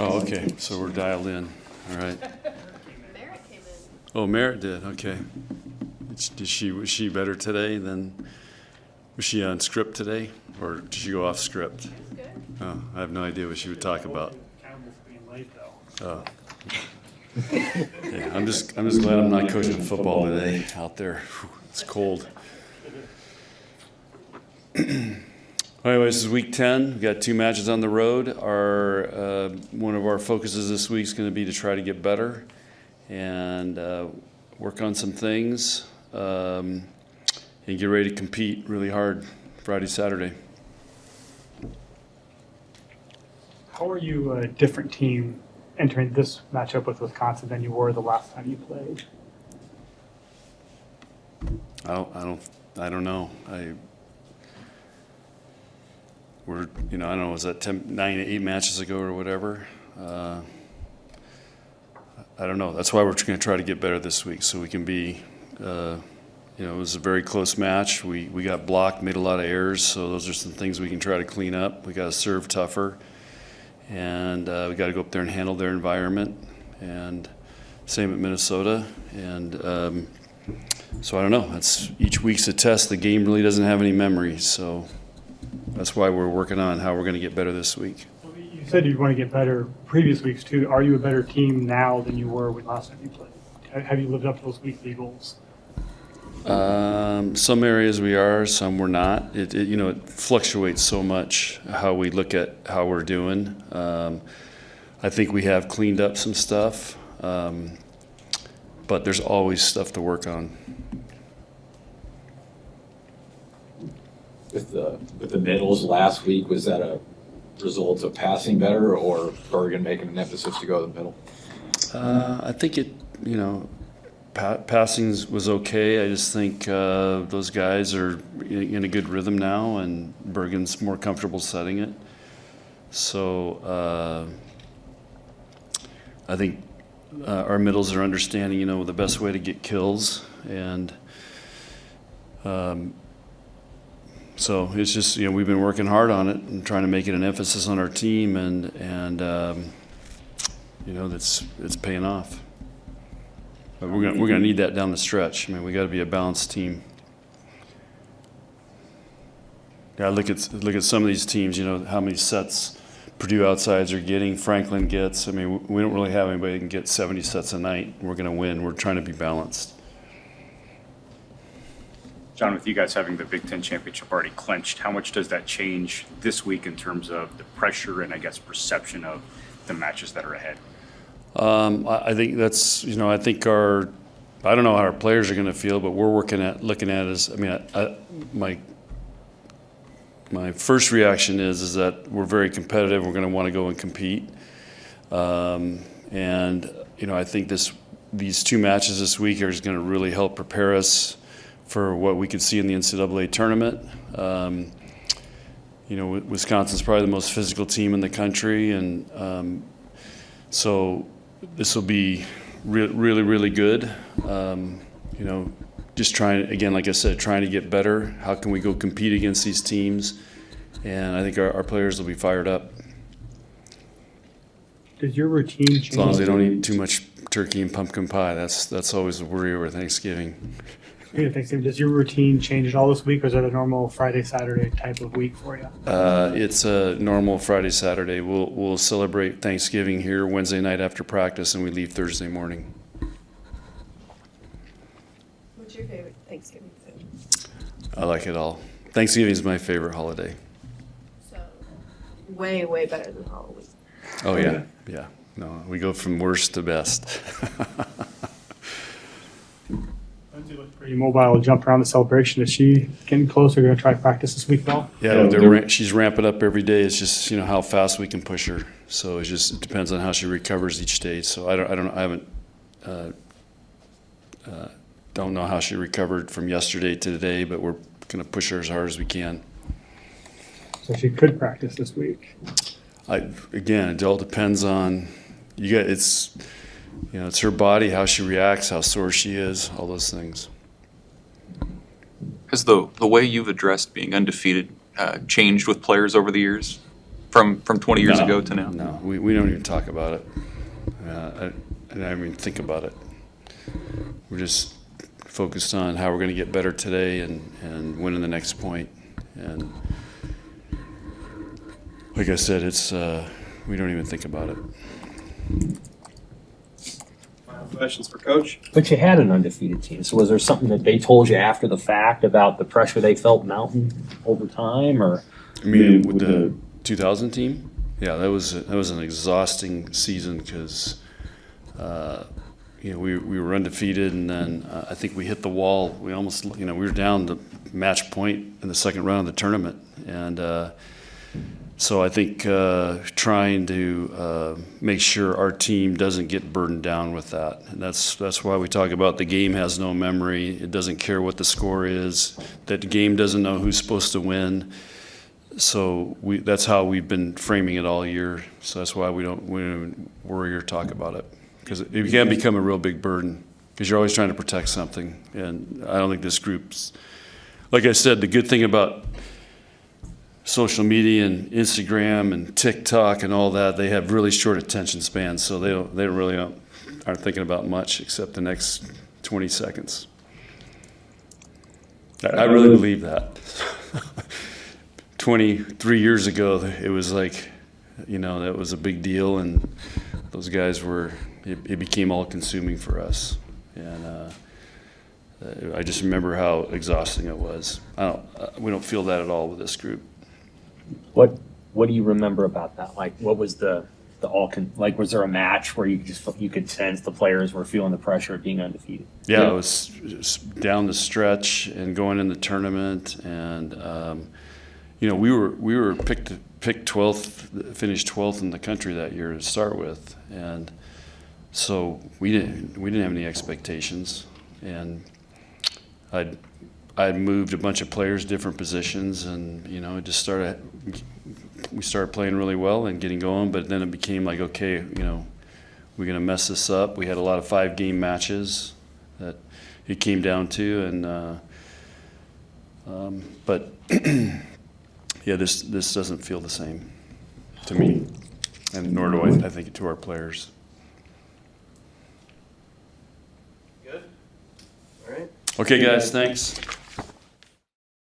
Oh, okay, so we're dialed in, all right. Merritt came in. Oh, Merritt did, okay. Was she better today than, was she on script today, or did she go off script? It was good. Oh, I have no idea what she would talk about. Campbell's being late though. Oh. Yeah, I'm just glad I'm not coaching football today out there. Whew, it's cold. Anyways, this is week 10. We've got 2 matches on the road. One of our focuses this week is going to be to try to get better and work on some things and get ready to compete really hard Friday, Saturday. How are you a different team entering this matchup with Wisconsin than you were the last time you played? I don't know. I don't know, was that 8 matches ago or whatever? I don't know. That's why we're going to try to get better this week so we can be, it was a very close match. We got blocked, made a lot of errors, so those are some things we can try to clean up. We got to serve tougher, and we got to go up there and handle their environment, and same at Minnesota. And so I don't know. That's each week's a test. The game really doesn't have any memories, so that's why we're working on how we're going to get better this week. You said you want to get better previous weeks too. Are you a better team now than you were when last time you played? Have you lived up to those weekly goals? Some areas we are, some we're not. It fluctuates so much how we look at how we're doing. I think we have cleaned up some stuff, but there's always stuff to work on. With the middles last week, was that a result of passing better or Bergen making an emphasis to go to the middle? I think passing was okay. I just think those guys are in a good rhythm now, and Bergen's more comfortable setting it. So I think our middles are understanding, the best way to get kills, and so it's just, we've been working hard on it and trying to make it an emphasis on our team, and it's paying off. But we're gonna need that down the stretch. I mean, we got to be a balanced team. Yeah, look at some of these teams. How many sets Purdue outsides are getting. Franklin gets. I mean, we don't really have anybody that can get 70 sets a night. We're gonna win. We're trying to be balanced. John, with you guys having the Big Ten championship already clinched, how much does that change this week in terms of the pressure and, I guess, perception of the matches that are ahead? I think that's, I think I don't know how our players are going to feel, but we're looking at it as, my first reaction is that we're very competitive. We're going to want to go and compete. I think these 2 matches this week are going to really help prepare us for what we could see in the NCAA tournament. Wisconsin's probably the most physical team in the country, and so this will be really, really good. Just trying, again, like I said, trying to get better. How can we go compete against these teams? And I think our players will be fired up. Does your routine change? As long as they don't eat too much turkey and pumpkin pie. That's always a worry over Thanksgiving. Does your routine change at all this week, or is it a normal Friday, Saturday type of week for you? It's a normal Friday, Saturday. We'll celebrate Thanksgiving here Wednesday night after practice, and we leave Thursday morning. What's your favorite Thanksgiving food? I like it all. Thanksgiving is my favorite holiday. So, way, way better than Halloween. Oh, yeah. No, we go from worst to best. Lindsay looked pretty mobile, jumped around the celebration. Is she getting closer? Going to try to practice this week, though? Yeah, she's ramping up every day. It's just how fast we can push her. So it depends on how she recovers each day. So I don't know how she recovered from yesterday to today, but we're going to push her as hard as we can. So she could practice this week. Again, it all depends on it's her body, how she reacts, how sore she is, all those things. Has the way you've addressed being undefeated changed with players over the years? from 20 years ago to now? No, we don't even talk about it. I don't even think about it. We're just focused on how we're going to get better today and winning the next point. And like I said, it's we don't even think about it. Final questions for Coach? But you had an undefeated team, so was there something that they told you after the fact about the pressure they felt mounting over time, or? I mean, with the 2000 team, yeah, that was an exhausting season because you know we were undefeated, and then I think we hit the wall. We almost we were down to match point in the second round of the tournament, and so I think trying to make sure our team doesn't get burdened down with that, and that's why we talk about the game has no memory. It doesn't care what the score is. That the game doesn't know who's supposed to win. So that's how we've been framing it all year. So that's why we don't even worry or talk about it, because it can become a real big burden because you're always trying to protect something. And I don't think this group's, like I said, the good thing about social media and Instagram and TikTok and all that, they have really short attention spans. So they really aren't thinking about much except the next 20 seconds. I really believe that. 23 years ago, it was like, that was a big deal, and those guys it became all consuming for us. And I just remember how exhausting it was. We don't feel that at all with this group. What do you remember about that? Like, what was was there a match where you could sense the players were feeling the pressure of being undefeated? Yeah, it was down the stretch and going in the tournament, and we were picked 12th, finished 12th in the country that year to start with, and so we didn't have any expectations, and I'd moved a bunch of players, different positions, and we started playing really well and getting going, but then it became like, okay, we're gonna mess this up. We had a lot of 5-game matches that it came down to, and but. Yeah, this doesn't feel the same to me, and nor do I think to our players. Good. All right. Okay, guys, thanks.